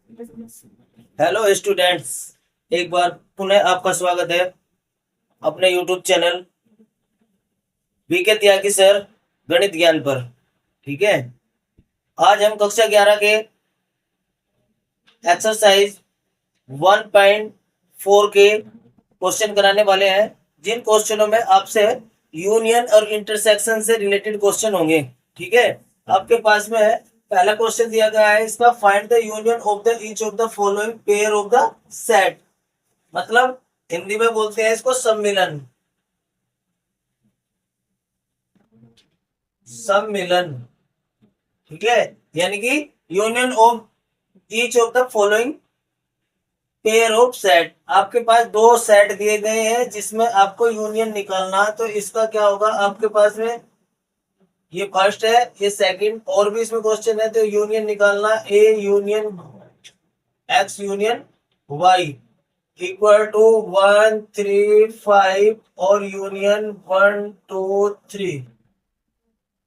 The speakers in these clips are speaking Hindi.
हेलो स्टूडेंट्स, एक बार पुनः आपका स्वागत है अपने यूट्यूब चैनल वीके त्यागी सर गणित ज्ञान पर। ठीक है, आज हम कक्षा 11 के एक्सरसाइज 1.4 के क्वेश्चन कराने वाले हैं, जिन क्वेश्चनों में आपसे यूनियन और इंटरसेक्शन से रिलेटेड क्वेश्चन होंगे। ठीक है, आपके पास में पहला क्वेश्चन दिया गया है, इसका find the union of the each of the following pair of the set. मतलब हिंदी में बोलते हैं इसको सम्मिलन। सम्मिलन, ठीक है, यानी कि union of each of the following pair of set. आपके पास दो सेट दिए गए हैं जिसमें आपको यूनियन निकालना है, तो इसका क्या होगा आपके पास में, ये फर्स्ट है, ये सेकंड, और भी इसमें क्वेश्चन है, तो यूनियन निकालना a union x union y equal to 1 3 5 और यूनियन 1 2 3।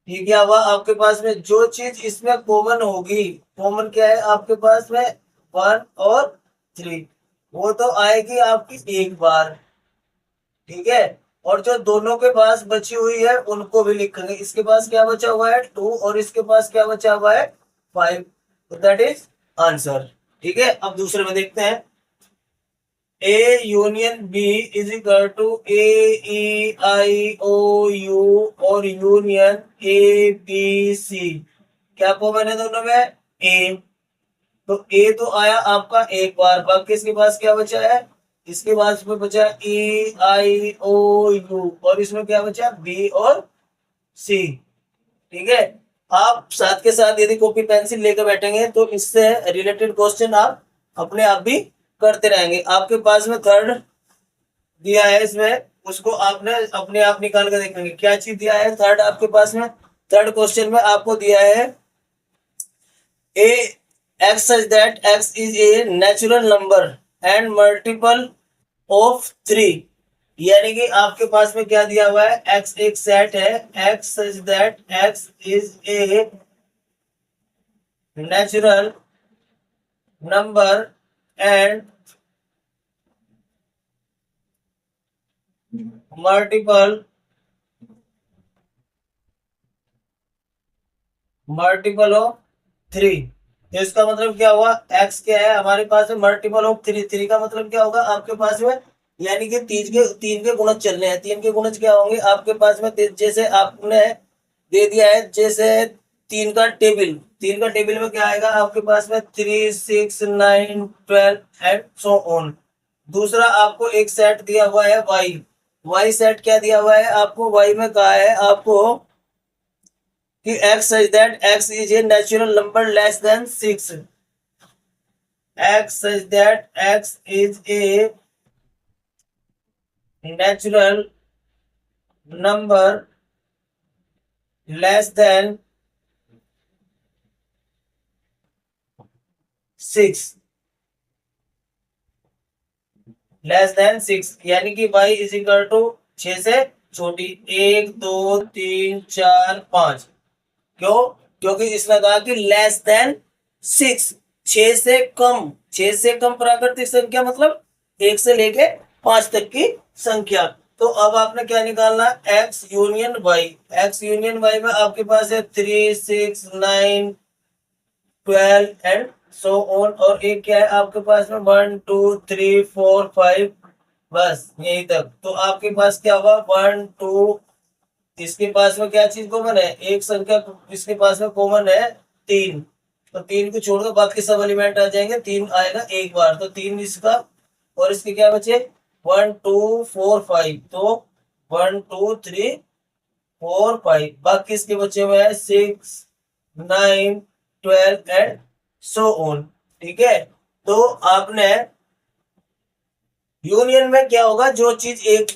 ये क्या हुआ आपके पास में, जो चीज इसमें कॉमन होगी, कॉमन क्या है आपके पास में, 1 और 3, वो तो आएगी आपकी एक बार। ठीक है, और जो दोनों के पास बची हुई है उनको भी लिखेंगे। इसके पास क्या बचा हुआ है 2 और इसके पास क्या बचा हुआ है 5, तो दैट इज आंसर। ठीक है, अब दूसरे में देखते हैं, a union b is equal to a E I O u और यूनियन ए बी सी। क्या कॉमन है दोनों में, ए, तो ए तो आया आपका एक बार, बाकी इसके पास क्या बचा है, इसके पास में बचा ई आई ओ यू और इसमें क्या बचा बी और सी। ठीक है, आप साथ के साथ यदि कॉपी पेंसिल लेकर बैठेंगे तो इससे रिलेटेड क्वेश्चन आप अपने आप भी करते रहेंगे। आपके पास में थर्ड दिया है, इसमें उसको आपने अपने आप निकाल कर देखेंगे क्या चीज दिया है। थर्ड आपके पास में, थर्ड क्वेश्चन में आपको दिया है A X such that X is a natural number and multiple of 3। यानी कि आपके पास में क्या दिया हुआ है, एक्स एक सेट है, x such that X is a natural number and multiple multiple of 3। तो इसका मतलब क्या हुआ, x क्या है हमारे पास में, मल्टीपल ऑफ 3। 3 का मतलब क्या होगा आपके पास में, यानी कि तीन के गुणज चलने हैं। तीन के गुणज क्या होंगे आपके पास में, जैसे आपने दे दिया है, जैसे तीन का टेबल में क्या आएगा आपके पास में, 3 6 9 12 एंड सो ऑन। दूसरा आपको एक सेट दिया हुआ है वाई सेट क्या दिया हुआ है आपको, वाई में कहा है आपको कि x such that x is a natural number less than 6। x such that x is a natural number less than 6, less than 6, यानी कि y इज इक्वल टू 6 से छोटी, 1 2 3 4 5। क्यों, क्योंकि इसने कहा कि लेस देन 6, 6 से कम, 6 से कम प्राकृतिक संख्या मतलब 1 से लेके 5 तक की संख्या। तो अब आपने क्या निकालना, x union y। x union y में आपके पास है 3 6 9 12 एंड सो ऑन, और एक क्या है आपके पास में 1 2 3 4 5, बस यही तक। तो आपके पास क्या होगा 1 2, इसके पास में क्या चीज कॉमन है, एक संख्या इसके पास में कॉमन है 3, तो 3 को छोड़कर बाकी सब एलिमेंट आ जाएंगे, 3 आएगा एक बार, तो 3 इसका, और इसके क्या बचे 1 2 4 5, तो 1 2 3 4 5, बाकी इसके बचे हुए हैं 6 9 12 एंड सो ऑन। ठीक है, तो आपने यूनियन में क्या होगा, जो चीज एक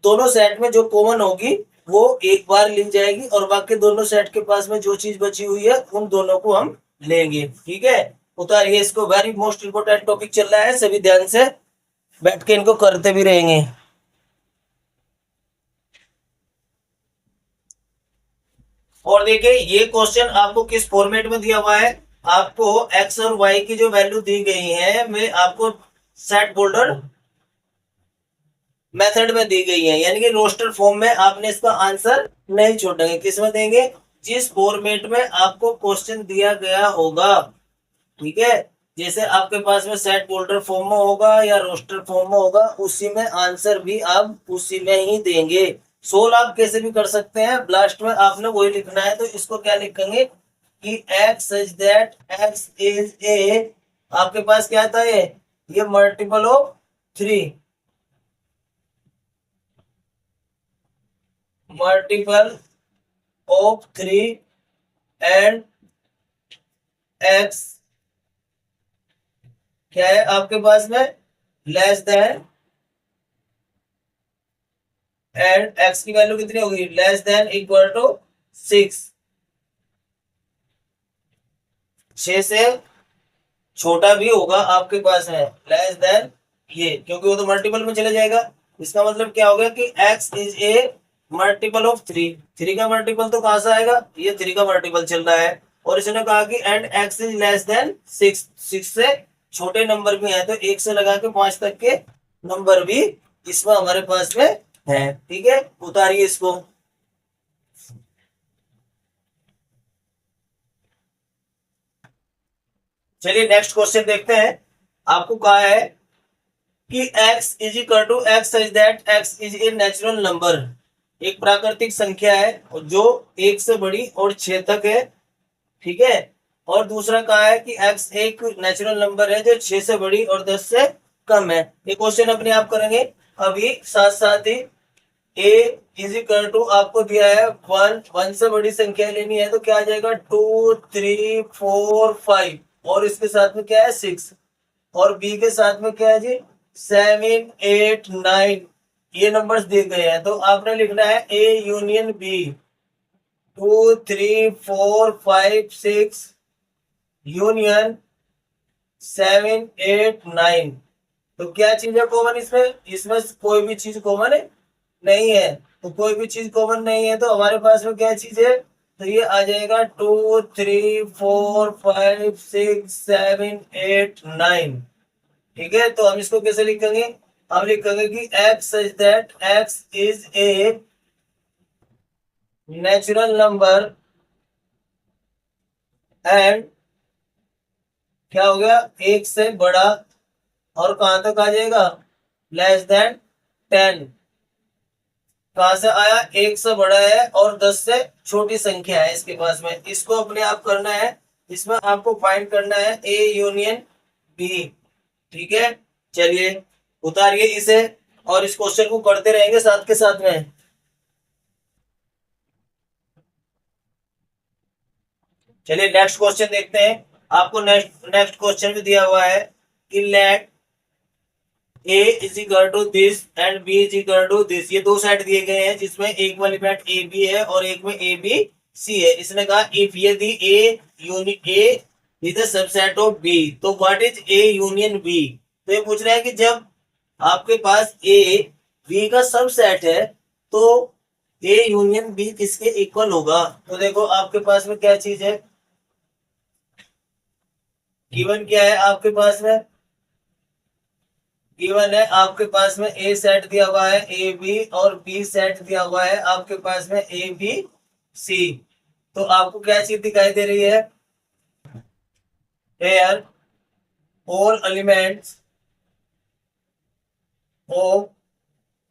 दोनों सेट में जो कॉमन होगी वो एक बार ली जाएगी, और बाकी दोनों सेट के पास में जो चीज बची हुई है उन दोनों को हम लेंगे। ठीक है, उतारिए इसको, वेरी मोस्ट इंपोर्टेंट टॉपिक चल रहा है, सभी ध्यान से बैठ के इनको करते भी रहेंगे। और देखिए ये क्वेश्चन आपको किस फॉर्मेट में दिया हुआ है, आपको एक्स और वाई की जो वैल्यू दी गई है मैं आपको सेट बोल्डर मेथड में दी गई है, यानी कि रोस्टर फॉर्म में आपने इसका आंसर नहीं छोड़ेंगे। किस में देंगे? जिस फॉर्मेट में आपको क्वेश्चन दिया गया होगा। ठीक है, जैसे आपके पास में सेट बोल्डर फॉर्म में होगा या रोस्टर फॉर्म में होगा, उसी में आंसर भी आप उसी में ही देंगे। सोल्व आप कैसे भी कर सकते हैं, लास्ट में आपने वही लिखना है। तो इसको क्या लिखेंगे कि x such that x is ए, आपके पास क्या था ये multiple of 3, multiple of 3 and x क्या है आपके पास में लेस देन, एंड x की वैल्यू कितनी होगी? लेस देन इक्वल टू 6, 6 से छोटा भी होगा आपके पास है, लेस देन ये, क्योंकि वो तो मल्टीपल में चले जाएगा। इसका मतलब क्या हो गया कि x is A multiple of 3, 3 का मल्टीपल तो कहां से आएगा? ये 3 का मल्टीपल चल रहा है। और इसने कहा कि and x is less than 6, 6 से छोटे नंबर भी है, तो 1 से लगा के 5 तक के नंबर भी इसमें हमारे पास में है। ठीक है, उतारिए इसको। चलिए नेक्स्ट क्वेश्चन देखते हैं। आपको कहा है कि x is equal to x such that x is a natural number, एक प्राकृतिक संख्या है जो 1 से बड़ी और 6 तक है। ठीक है, और दूसरा कहा है कि x एक नेचुरल नंबर है जो 6 से बड़ी और 10 से कम है। ये क्वेश्चन अपने आप करेंगे अभी साथ साथ ही। a इज इक्वल टू आपको दिया है 1, 1 से बड़ी संख्या लेनी है तो क्या आ जाएगा? 2, 3, 4, 5, और इसके साथ में क्या है? 6, और बी के साथ में क्या है जी? 7, 8, 9, ये नंबर्स दिए गए हैं। तो आपने लिखना है ए यूनियन बी, 2, 3, 4, 5, 6 यूनियन 7, 8, 9। तो क्या चीज है कॉमन इसमें? इसमें कोई भी चीज कॉमन नहीं है। तो कोई भी चीज कॉमन नहीं है तो हमारे पास में क्या चीज है? तो ये आ जाएगा 2, 3, 4, 5, 6, 7, 8, 9। ठीक है, तो हम इसको कैसे लिखेंगे? हम लिखेंगे कि x such that x is a natural number and क्या हो गया? 1 से बड़ा, और कहां तक आ जाएगा? Less than 10। कहां से आया? 1 से बड़ा है और 10 से छोटी संख्या है इसके पास में। इसको अपने आप करना है, इसमें आपको फाइंड करना है ए यूनियन बी। ठीक है, चलिए उतारिए इसे, और इस क्वेश्चन को करते रहेंगे साथ के साथ में। चलिए नेक्स्ट क्वेश्चन देखते हैं। आपको नेक्स्ट नेक्स्ट क्वेश्चन भी दिया हुआ है कि let a is equal to this and b is equal to this. ये दो सेट दिए गए हैं जिसमें एक में एलिमेंट ए बी है और एक में ए बी सी है। इसने कहा इफ यदि A unit A is the subset of B तो what is A union B. तो ये पूछ रहा है कि जब आपके पास ए बी का सबसेट है तो ए यूनियन बी किसके इक्वल होगा। तो देखो आपके पास में क्या चीज है, गिवन क्या है आपके पास में? गिवन है आपके पास में ए सेट दिया हुआ है ए बी, और बी सेट दिया हुआ है आपके पास में ए बी सी। तो आपको क्या चीज दिखाई दे रही है? Here all elements of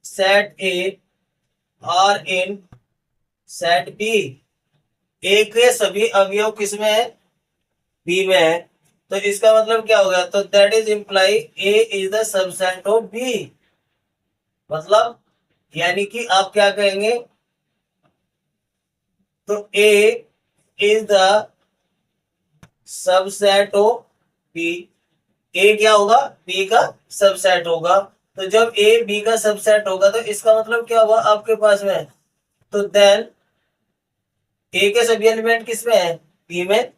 set A are in set B. A के सभी अवयव किसमें है? बी में है। तो इसका मतलब क्या होगा? तो that is imply A is the subset of B. मतलब यानी कि आप क्या कहेंगे? तो A is the subset of B. A क्या होगा? बी का सबसेट होगा। तो जब ए बी का सबसेट होगा तो इसका मतलब क्या हुआ आपके पास में? तो देन ए के सभी एलिमेंट किस में है? बी में।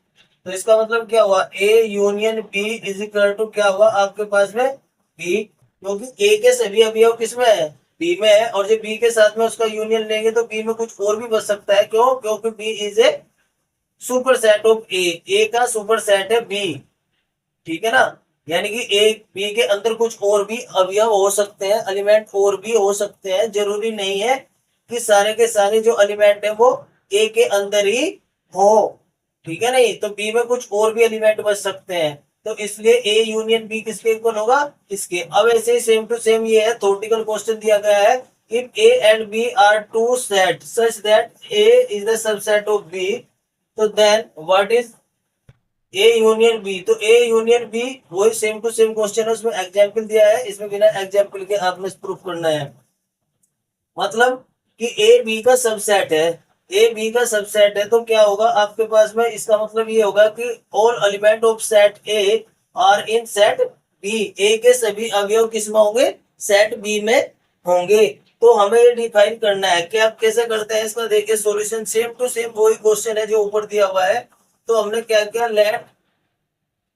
तो इसका मतलब क्या हुआ? A union b is equal to क्या हुआ आपके पास में? बी, क्योंकि ए के सभी अवयव किस में है? बी में है, और जब बी के साथ में उसका यूनियन लेंगे तो बी में कुछ और भी बच सकता है। क्यों? क्योंकि B is a super set of A का सुपर सेट है बी, ठीक है ना। यानी कि ए बी के अंदर कुछ और भी अवयव हो सकते हैं, एलिमेंट और भी हो सकते हैं, जरूरी नहीं है कि सारे के सारे जो एलिमेंट है वो ए के अंदर ही हो, ठीक है। नहीं तो बी में कुछ और भी एलिमेंट बच सकते हैं, तो इसलिए ए यूनियन बी किसके इक्वल होगा, इसके। अब ऐसे ही सेम टू सेम ये है, थ्योरेटिकल क्वेश्चन दिया गया है, if A and B are two set such that A is the subset of B, तो then what is A union B. तो ए यूनियन बी वही सेम टू सेम क्वेश्चन है, उसमें एग्जाम्पल दिया है, इसमें बिना एग्जाम्पल के आपने प्रूफ करना है। मतलब कि ए बी का सबसेट है, ए बी का सबसेट है, तो क्या होगा आपके पास में, इसका मतलब ये होगा कि all element of set A are in set B, A के सभी अवयव किस में होंगे, सेट बी में होंगे। तो हमें ये डिफाइन करना है कि आप कैसे करते हैं इसका, देखिए सॉल्यूशन सेम टू सेम वही क्वेश्चन है जो ऊपर दिया हुआ है। तो हमने क्या किया, लेट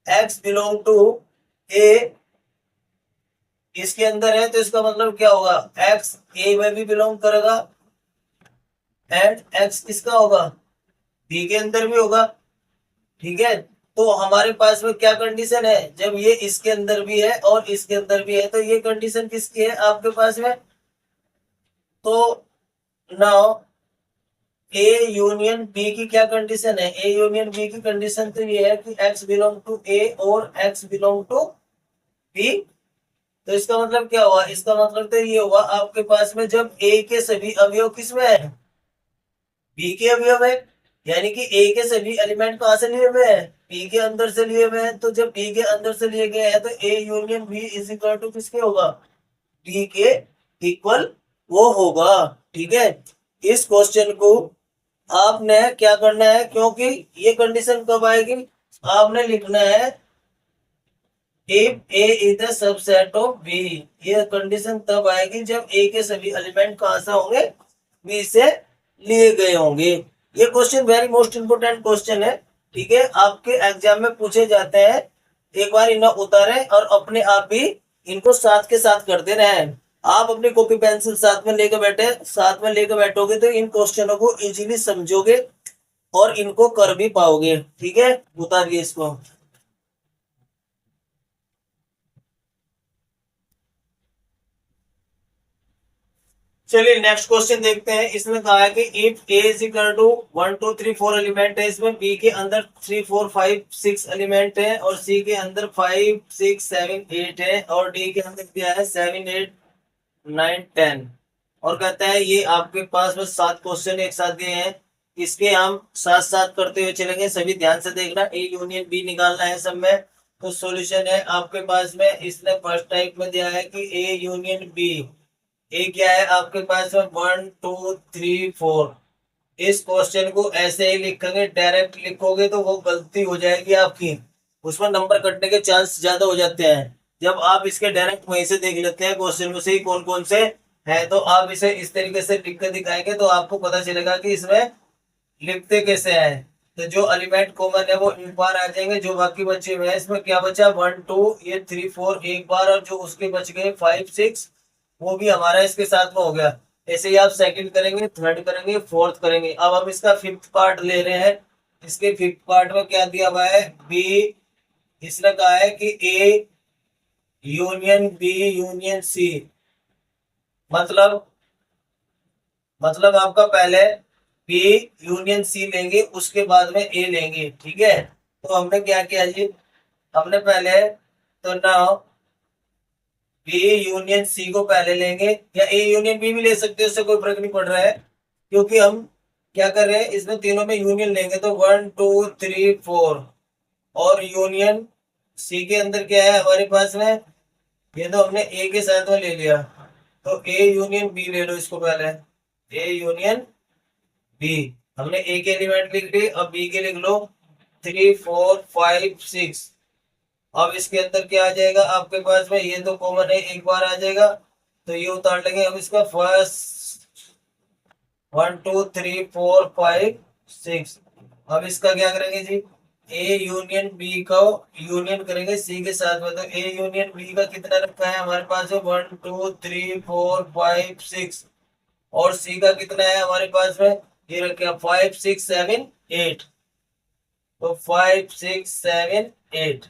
एक्स बिलोंग टू ए, इसके अंदर है तो इसका मतलब क्या होगा, एक्स ए में भी बिलोंग करेगा, एंड एक्स किसका होगा, बी के अंदर भी होगा, ठीक है। तो हमारे पास में क्या कंडीशन है, जब ये इसके अंदर भी है और इसके अंदर भी है, तो ये कंडीशन किसकी है आपके पास में, तो नाउ ए यूनियन बी की क्या कंडीशन है, ए यूनियन बी की कंडीशन तो ये है कि एक्स बिलोंग टू ए और एक्स बिलोंग टू बी। तो इसका मतलब क्या हुआ, इसका मतलब तो ये हुआ आपके पास में जब ए के सभी अवयव किस में है, बी के अवयव है, यानी कि ए के सभी एलिमेंट कहां से लिए हुए हैं, बी के अंदर से लिए हुए हैं। तो जब बी के अंदर से लिए गए हैं तो ए union b is equal to किसके होगा, बी के इक्वल वो होगा, ठीक है। इस क्वेश्चन को आपने क्या करना है, क्योंकि ये कंडीशन कब आएगी, आपने लिखना है if a is the subset of b, ये कंडीशन तब आएगी जब ए के सभी एलिमेंट कहां से होंगे, बी से लिए गए होंगे। ये question very most important question है, ठीक है, आपके एग्जाम में पूछे जाते हैं। एक बार इन्हें उतारें और अपने आप भी इनको साथ के साथ करते रहें। आप अपनी कॉपी पेंसिल साथ में लेकर बैठे, साथ में लेकर बैठोगे तो इन क्वेश्चनों को इजीली समझोगे और इनको कर भी पाओगे, ठीक है। उतारिए इसको। चलिए नेक्स्ट क्वेश्चन देखते हैं। इसमें कहा है कि if a is equal to 1 2 3 4 element है, इसमें बी के अंदर 3 4 5 6 एलिमेंट है, और सी के अंदर 5 6 7 8 है, और डी के अंदर क्या है 7 8 9 10। और कहता है ये आपके पास बस 7 क्वेश्चन एक साथ दिए हैं, इसके हम साथ साथ करते हुए चलेंगे, सभी ध्यान से देखना। ए यूनियन बी निकालना है सब में। तो सॉल्यूशन है आपके पास में, इसने फर्स्ट टाइप में दिया है कि ए यूनियन बी, ए क्या है आपके पास में 1 2 3 4। इस क्वेश्चन को ऐसे ही लिखेंगे, डायरेक्ट लिखोगे तो वो गलती हो जाएगी आपकी, उसमें नंबर कटने के चांस ज्यादा हो जाते हैं। जब आप इसके डायरेक्ट वहीं से देख लेते हैं क्वेश्चन में से ही कौन कौन से है, तो आप इसे इस तरीके से लिख कर दिखाएंगे तो आपको पता चलेगा कि इसमें लिखते कैसे हैं। तो जो एलिमेंट कॉमन है वो एक बार आ जाएंगे, जो बाकी बचे हुए हैं, इसमें क्या बचा 1 2, ये 3 4 एक बार, और जो उसके बच गए 5 6 वो भी हमारा इसके साथ में हो गया। ऐसे ही आप सेकंड करेंगे, थर्ड करेंगे, फोर्थ करेंगे। अब हम इसका फिफ्थ पार्ट ले रहे हैं। इसके फिफ्थ पार्ट में क्या दिया हुआ है, बी, इसने कहा है कि a union b union c, मतलब आपका पहले बी यूनियन सी लेंगे, उसके बाद में ए लेंगे, ठीक है। तो हमने क्या किया जी, हमने पहले तो नाउ बी यूनियन सी को पहले लेंगे, या ए यूनियन बी भी ले सकते हैं, उससे कोई फर्क नहीं पड़ रहा है, क्योंकि हम क्या कर रहे हैं इसमें तीनों में यूनियन लेंगे। तो 1 2 3 4, और यूनियन सी के अंदर क्या है हमारे पास में, ये तो हमने ए के साथ में ले लिया, तो ए यूनियन बी ले लो इसको पहले, ए यूनियन बी। हमने ए के एलिमेंट लिख लिए, अब बी के लिख लो 3 4 5 6। अब इसके अंदर क्या आ जाएगा आपके पास में, ये तो कॉमन है एक बार आ जाएगा, तो ये उतार लेंगे। अब इसका फर्स्ट 1 2 3 4 5 6। अब इसका क्या करेंगे जी, ए यूनियन बी का यूनियन करेंगे सी के साथ में। तो ए यूनियन बी का कितना रखा है हमारे पास में, 1 2 3 4 5 6, और सी का कितना है हमारे पास में, ये रखे 5 6 7 8। तो 5 6 7 8।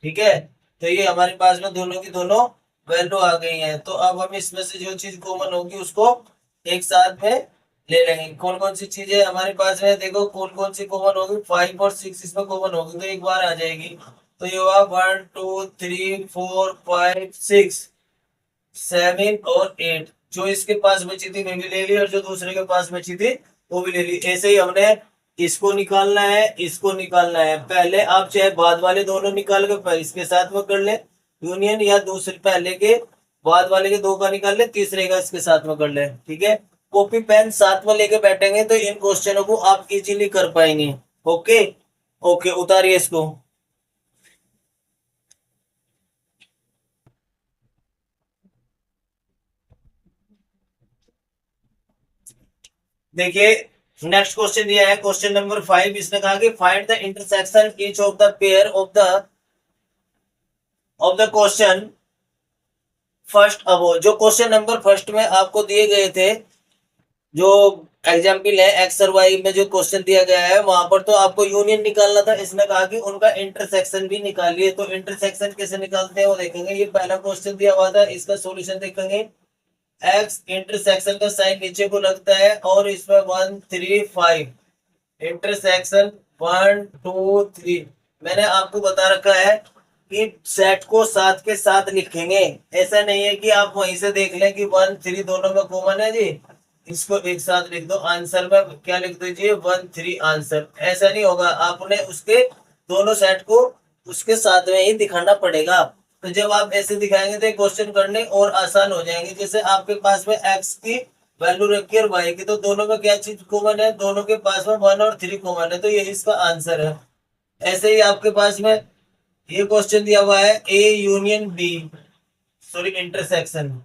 ठीक है, तो ये हमारे पास में दोनों की दोनों वैल्यू आ गई है। तो अब हम इसमें से जो चीज कॉमन होगी उसको एक साथ में ले लेंगे। कौन कौन सी चीजें हमारे पास में, देखो कौन कौन सी कॉमन होगी, 5 और 6 इसमें कॉमन होगी तो एक बार आ जाएगी। तो ये हुआ 1 2 3 4 5 6 7 और 8। जो इसके पास बची थी मैं भी ले ली, और जो दूसरे के पास बची थी वो भी ले ली। ऐसे ही हमने इसको निकालना है, इसको निकालना है। पहले आप चाहे बाद वाले दोनों निकाल के पहले इसके साथ में कर ले यूनियन, या दूसरे पहले के बाद वाले के दो का निकाल ले, तीसरे का इसके साथ में कर ले। ठीक है, कॉपी पेन साथ में लेके बैठेंगे तो इन क्वेश्चनों को आप इजीली कर पाएंगे। ओके, ओके उतारिए इसको। देखिए नेक्स्ट क्वेश्चन दिया है, क्वेश्चन नंबर 5। इसने कहा कि find the intersection each of the pair of the question first. अब जो क्वेश्चन नंबर फर्स्ट में आपको दिए गए थे, जो एग्जाम्पल है एक्स और वाई में जो क्वेश्चन दिया गया है, वहां पर तो आपको यूनियन निकालना था। इसने कहा कि उनका इंटरसेक्शन भी निकालिए। तो इंटरसेक्शन कैसे निकालते हैं वो देखेंगे। ये पहला क्वेश्चन दिया हुआ था, इसका सॉल्यूशन देखेंगे। एक्स इंटरसेक्शन का साइन नीचे को लगता है और इसमें 1 3 5 इंटरसेक्शन 1 2 3। मैंने आपको बता रखा है कि सेट को साथ के साथ लिखेंगे। ऐसा नहीं है कि आप वहीं से देख लें कि 1 3 दोनों में कॉमन है जी, इसको एक साथ लिख दो। आंसर में क्या लिख दीजिए 1 3 आंसर। ऐसा नहीं होगा, आपने उसके दोनों सेट को उसके साथ में ही दिखाना पड़ेगा। तो जब आप ऐसे दिखाएंगे तो क्वेश्चन करने और आसान हो जाएंगे। जैसे आपके पास में एक्स की वैल्यू रखी है और वाई की, तो दोनों में क्या चीज कॉमन है, दोनों के पास में 1 और 3 कॉमन है, तो ये इसका आंसर है। ऐसे ही आपके पास में ये क्वेश्चन दिया हुआ है A union B, sorry intersection.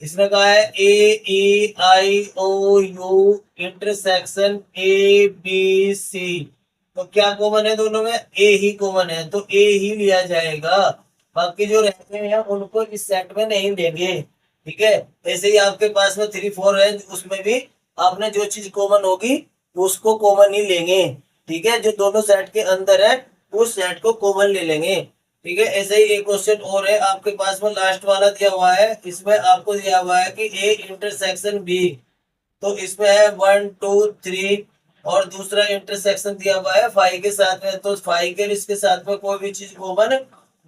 इसने कहा है A E I O U intersection A B C. तो क्या कॉमन है दोनों में, ए ही कॉमन है, तो ए ही लिया जाएगा। बाकी जो रहते हैं उनको इस सेट में नहीं देंगे। ठीक है, ऐसे ही आपके पास में 3 4 है, उसमें भी आपने जो चीज कॉमन होगी उसको कॉमन ही लेंगे। ठीक है, जो दोनों सेट के अंदर है उस सेट को कॉमन ले लेंगे। ठीक है, ऐसे ही एक क्वेश्चन और है आपके पास में, लास्ट वाला दिया हुआ है। इसमें आपको दिया हुआ है कि ए इंटरसेक्शन बी, तो इसमें है 1 2 3, और दूसरा इंटरसेक्शन दिया हुआ है 5 के साथ में। तो 5 के इसके साथ में कोई भी चीज कॉमन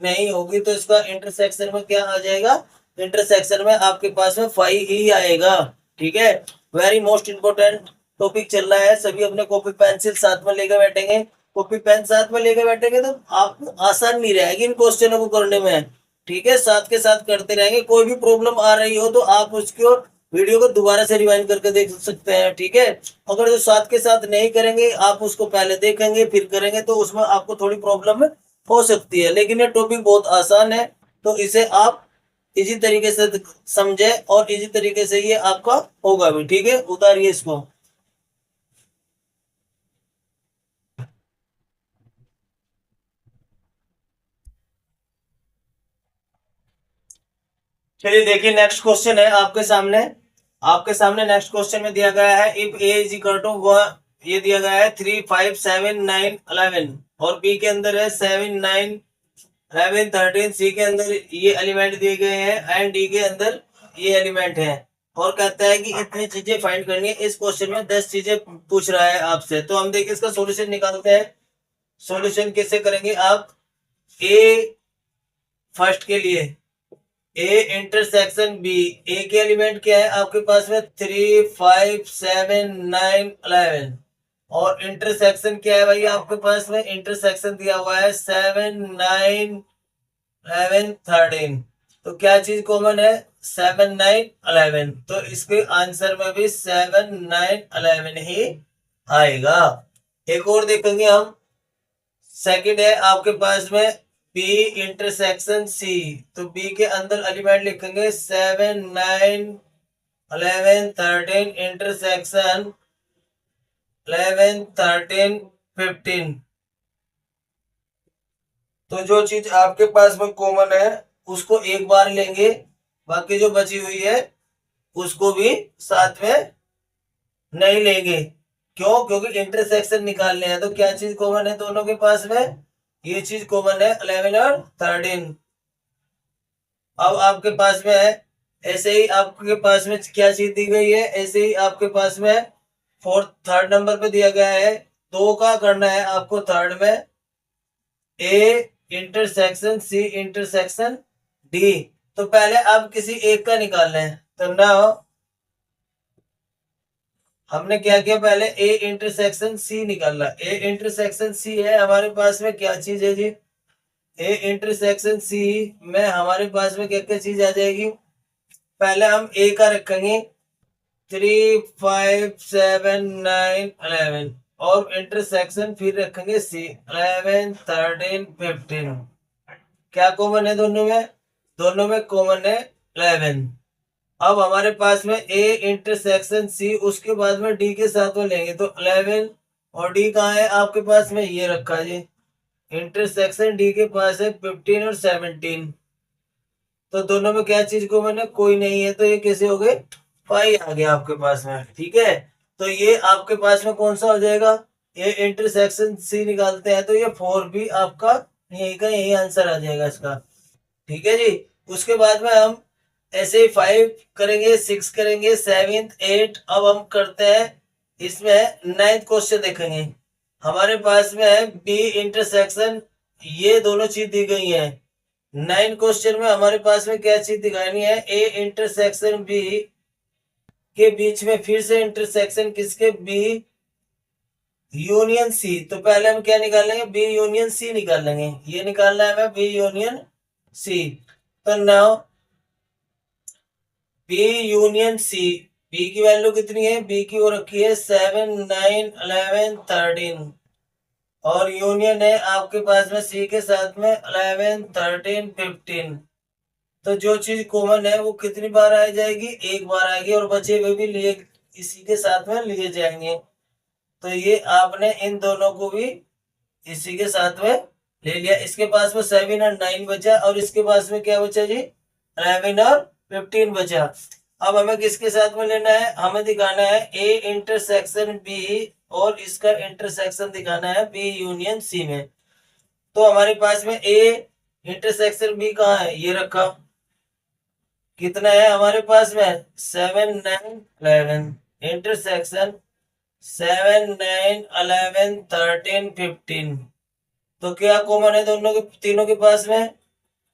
नहीं होगी, तो इसका इंटरसेक्शन में क्या आ जाएगा, इंटरसेक्शन में आपके पास में 5 ही आएगा। ठीक है, वेरी मोस्ट इंपोर्टेंट टॉपिक चल रहा है। सभी अपने कॉपी पेंसिल साथ में लेकर बैठेंगे। कॉपी पेन साथ में लेकर बैठेंगे तो आपको आसान नहीं रहेगी इन क्वेश्चनों को करने में। ठीक है, साथ के साथ करते रहेंगे। कोई भी प्रॉब्लम आ रही हो तो आप उसको वीडियो को दोबारा से रिवाइंड करके देख सकते हैं। ठीक है, अगर जो साथ के साथ नहीं करेंगे, आप उसको पहले देखेंगे फिर करेंगे, तो उसमें आपको थोड़ी प्रॉब्लम हो सकती है। लेकिन ये टॉपिक बहुत आसान है, तो इसे आप इसी तरीके से समझे और इसी तरीके से ये आपका होगा भी। ठीक है, उतारिए इसको। चलिए देखिए नेक्स्ट क्वेश्चन है आपके सामने। आपके सामने नेक्स्ट क्वेश्चन में दिया गया है if a is equal to, ये दिया गया है 3 5 7 9 11, और बी के अंदर है 7 9 11 13, सी के अंदर ये एलिमेंट दिए गए हैं एंड डी के अंदर ये एलिमेंट है। और कहता है कि इतनी चीजें फाइंड करनी है। इस क्वेश्चन में 10 चीजें पूछ रहा है आपसे। तो हम देखिए इसका सॉल्यूशन निकालते हैं। सॉल्यूशन कैसे करेंगे आप, ए फर्स्ट के लिए ए इंटरसेक्शन बी, ए के एलिमेंट क्या है आपके पास में 3 5 7 9 11, और इंटरसेक्शन क्या है भाई आपके पास में, इंटरसेक्शन दिया हुआ है 7 9 11 13। तो क्या चीज कॉमन है, 7 9 11, तो इसके आंसर में भी 7 9 11 ही आएगा। एक और देखेंगे हम, सेकंड है आपके पास में बी इंटरसेक्शन सी। तो बी के अंदर एलिमेंट लिखेंगे 7 9 11 13 इंटरसेक्शन 11 13 15। तो जो चीज आपके पास में कॉमन है उसको एक बार लेंगे, बाकी जो बची हुई है उसको भी साथ में नहीं लेंगे। क्यों? क्योंकि इंटरसेक्शन निकालने हैं। तो क्या चीज कॉमन है दोनों के पास में? ये चीज कॉमन है 11 और 13। अब आपके पास में है, ऐसे ही आपके पास में क्या चीज दी गई है, ऐसे ही आपके पास में फोर्थ थर्ड नंबर पे दिया गया है, दो का करना है आपको थर्ड में, a intersection c intersection d. तो पहले आप किसी एक का निकाल लें। तो नाउ हमने क्या किया, पहले ए इंटरसेक्शन सी निकाला। ए इंटरसेक्शन सी है हमारे पास में, क्या चीज है जी? ए इंटरसेक्शन सी में हमारे पास में क्या क्या चीज आ जाएगी? पहले हम ए का रखेंगे 3 5 7 9 11, और इंटरसेक्शन फिर रखेंगे सी 11 13 15। क्या कॉमन है दोनों में? दोनों में कॉमन है 11। अब हमारे पास में ए इंटरसेक्शन सी, उसके बाद में डी के साथ में लेंगे तो 11, और डी कहाँ है आपके पास में? ये रखा जी। इंटरसेक्शन डी के पास है 15 और 17। तो दोनों में क्या चीज कॉमन है? कोई नहीं है। तो ये कैसे हो गए? पाई आ गया आपके पास में। ठीक है, तो ये आपके पास में कौन सा हो जाएगा? ये इंटरसेक्शन सी निकालते हैं तो ये 4 भी आपका यही का यही आंसर आ जाएगा इसका। ठीक है जी। उसके बाद में हम ऐसे ही 5 करेंगे, 6 करेंगे, 7 8। अब हम करते हैं इसमें 9th क्वेश्चन देखेंगे। हमारे पास में है बी इंटरसेक्शन, ये दोनों चीज दी गई है। 9 क्वेश्चन में हमारे पास में क्या चीज दिखानी है? ए इंटरसेक्शन बी के बीच में फिर से इंटरसेक्शन किसके? बी यूनियन सी। तो पहले हम क्या निकालेंगे? बी यूनियन सी निकालेंगे। ये निकालना है हमें बी यूनियन सी। तो now B union C, B की वैल्यू कितनी है? बी की वो रखी है 7 9 11 13, और यूनियन है आपके पास में सी के साथ में 11 13 15। तो जो चीज कॉमन है वो कितनी बार आ जाएगी? एक बार आएगी, और बचे हुए भी लिए इसी के साथ में लिए जाएंगे। तो ये आपने इन दोनों को भी इसी के साथ में ले लिया। इसके पास में 7 और 9 बचा, और इसके पास में क्या बचा जी? 11 और 15 बचा। अब हमें किसके साथ में लेना है? हमें दिखाना है ए इंटरसेक्शन बी, और इसका इंटरसेक्शन दिखाना है बी यूनियन सी में। तो हमारे पास में ए इंटरसेक्शन बी कहाँ है? ये रखा। कितना है हमारे पास में? 7 9 11 इंटरसेक्शन 7 9 11 13 15। तो क्या कॉमन है दोनों के, तीनों के पास में?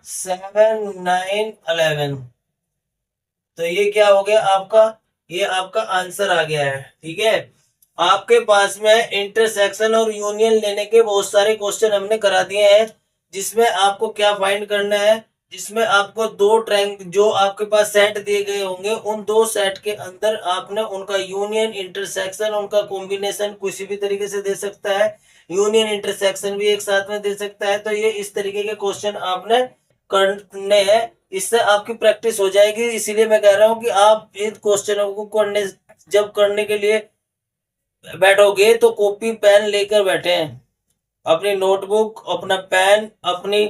7 9 11। तो ये क्या हो गया आपका? ये आपका आंसर आ गया है। ठीक है, आपके पास में इंटरसेक्शन और यूनियन लेने के बहुत सारे क्वेश्चन हमने करा दिए हैं, जिसमें आपको क्या फाइंड करना है? जिसमें आपको दो ट्रायंगल जो आपके पास सेट दिए गए होंगे, उन दो सेट के अंदर आपने उनका यूनियन इंटरसेक्शन उनका कॉम्बिनेशन किसी भी तरीके से दे सकता है, यूनियन इंटरसेक्शन भी एक साथ में दे सकता है। तो ये इस तरीके के क्वेश्चन आपने करने हैं, इससे आपकी प्रैक्टिस हो जाएगी। इसीलिए मैं कह रहा हूँ कि आप इन क्वेश्चनों को करने, जब करने के लिए बैठोगे तो कॉपी पेन लेकर बैठे, अपनी नोटबुक अपना पेन अपनी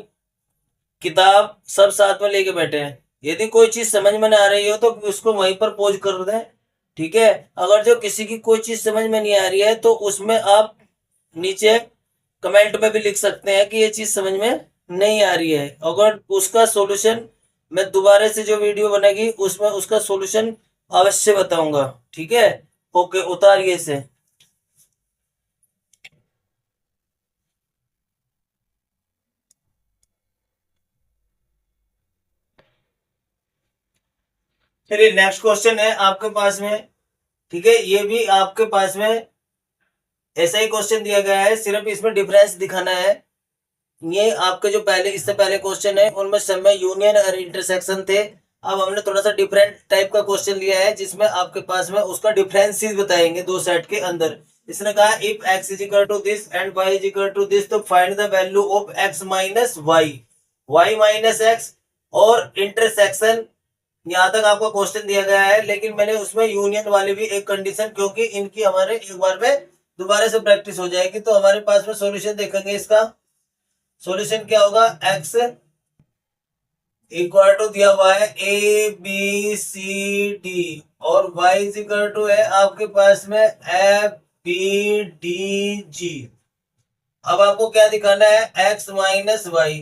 किताब सब साथ में लेके बैठे हैं। यदि कोई चीज समझ में ना आ रही हो तो उसको वहीं पर पॉज कर दें। ठीक है, अगर जो किसी की कोई चीज समझ में नहीं आ रही है तो उसमें आप नीचे कमेंट में भी लिख सकते हैं कि ये चीज समझ में नहीं आ रही है। अगर उसका सॉल्यूशन मैं दोबारा से जो वीडियो बनेगी उसमें उसका सॉल्यूशन अवश्य बताऊंगा। ठीक है, ओके, उतारिए इसे। चलिए नेक्स्ट क्वेश्चन है आपके पास में। ठीक है, ये भी आपके पास में ऐसा ही क्वेश्चन दिया गया है, सिर्फ इसमें डिफरेंस दिखाना है। ये आपके जो पहले इससे पहले क्वेश्चन है उनमें सब में यूनियन और इंटरसेक्शन थे। अब हमने थोड़ा सा डिफरेंट टाइप का क्वेश्चन लिया है, जिसमें आपके पास में उसका डिफरेंस बताएंगे दो सेट के अंदर। इसने कहा if x is equal to this and y is equal to this, तो find the value of x minus y, y minus x. और इंटरसेक्शन यहाँ तक आपको क्वेश्चन दिया गया है, लेकिन मैंने उसमें यूनियन वाली भी एक कंडीशन, क्योंकि इनकी हमारे एक बार में दोबारा से प्रैक्टिस हो जाएगी। तो हमारे पास में सॉल्यूशन देखेंगे, इसका सॉल्यूशन क्या होगा? x इक्वल टू दिया हुआ है ए बी सी डी, और y इज इक्वल टू है आपके पास में एफ बी डी जी। अब आपको क्या दिखाना है, एक्स माइनस वाई।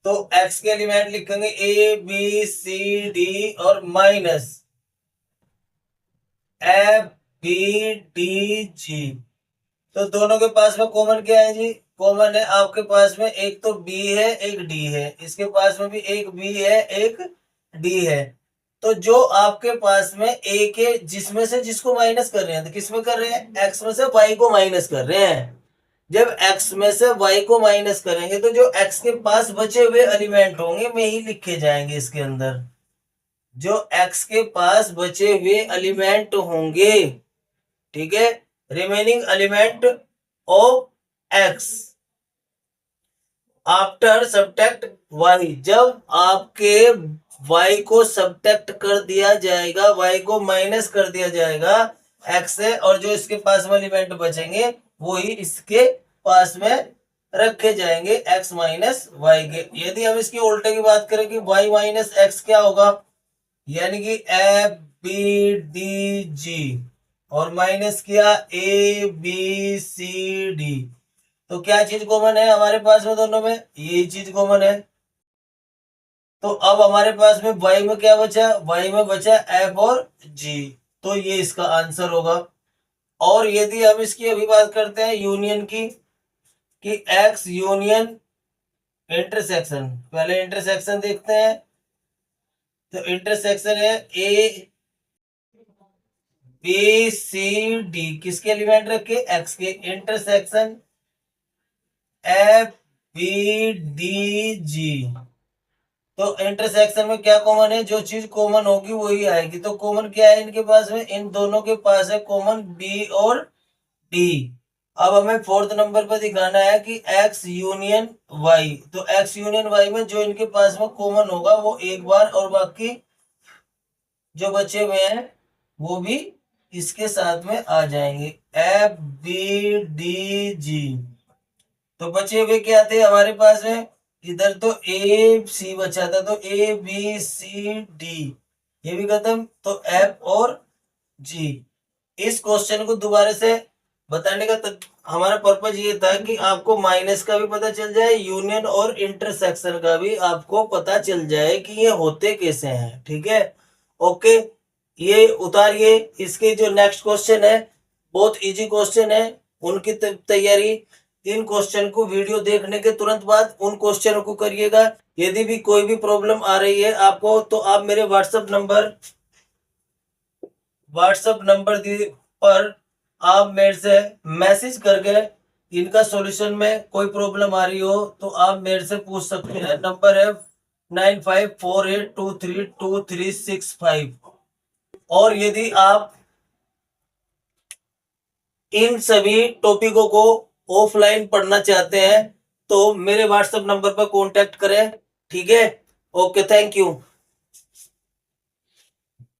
तो एक्स के एलिमेंट लिखेंगे ए बी सी डी और minus f b d g. तो दोनों के पास में कॉमन क्या है जी, कॉमन है आपके पास में एक तो बी है एक डी है, इसके पास में भी एक बी है एक डी है। तो जो आपके पास में एक है जिसमें से जिसको माइनस कर रहे हैं, तो किस में कर रहे हैं, एक्स में से वाई को माइनस कर रहे हैं। जब x में से y को माइनस करेंगे तो जो x के पास बचे हुए एलिमेंट होंगे वे ही लिखे जाएंगे इसके अंदर। जो x के पास बचे हुए एलिमेंट होंगे, ठीक है, remaining element of x after subtract y। जब आपके y को सब्ट्रैक्ट कर दिया जाएगा, y को माइनस कर दिया जाएगा x से, और जो इसके पास में एलिमेंट बचेंगे वो ही इसके पास में रखे जाएंगे x माइनस वाई के। यदि हम इसकी उल्टे की बात करें कि y माइनस एक्स क्या होगा, यानी कि एफ बी डी जी और माइनस किया ए बी सी डी। तो क्या चीज कॉमन है हमारे पास में दोनों में, ये चीज कॉमन है। तो अब हमारे पास में y में क्या बचा, y में बचा f और g। तो ये इसका आंसर होगा। और यदि हम इसकी अभी बात करते हैं यूनियन की, कि x यूनियन इंटरसेक्शन, पहले इंटरसेक्शन देखते हैं। तो इंटरसेक्शन है ए बी सी डी, किसके एलिमेंट रखे, x के। Intersection f b d g. तो इंटरसेक्शन में क्या कॉमन है, जो चीज कॉमन होगी वही आएगी। तो कॉमन क्या है इनके पास में, इन दोनों के पास है कॉमन बी और डी। अब हमें फोर्थ नंबर पर दिखाना है कि x यूनियन y। तो x यूनियन y में जो इनके पास में कॉमन होगा वो एक बार, और बाकी जो बचे हुए हैं वो भी इसके साथ में आ जाएंगे, एफ बी डी जी। तो बचे हुए क्या थे हमारे पास में, इधर तो ए सी बचा था, तो ए बी सी डी ये भी खत्म, तो एफ और जी। इस क्वेश्चन को दोबारा से बताने का हमारा पर्पज ये था कि आपको माइनस का भी पता चल जाए, यूनियन और इंटरसेक्शन का भी आपको पता चल जाए कि ये होते कैसे हैं, ठीक है। ओके, ये उतारिए। इसके जो नेक्स्ट क्वेश्चन है बहुत इजी क्वेश्चन है, उनकी तैयारी इन क्वेश्चन को वीडियो देखने के तुरंत बाद उन क्वेश्चनों को करिएगा। यदि भी कोई भी प्रॉब्लम आ रही है आपको, तो आप मेरे व्हाट्सएप नंबर पर आप मेरे से मैसेज करके इनका सॉल्यूशन में कोई प्रॉब्लम आ रही हो तो आप मेरे से पूछ सकते हैं। नंबर है 9548232365। और यदि आप इन सभी टॉपिकों को ऑफलाइन पढ़ना चाहते हैं तो मेरे व्हाट्सएप नंबर पर कांटेक्ट करें, ठीक है। Okay, thank you.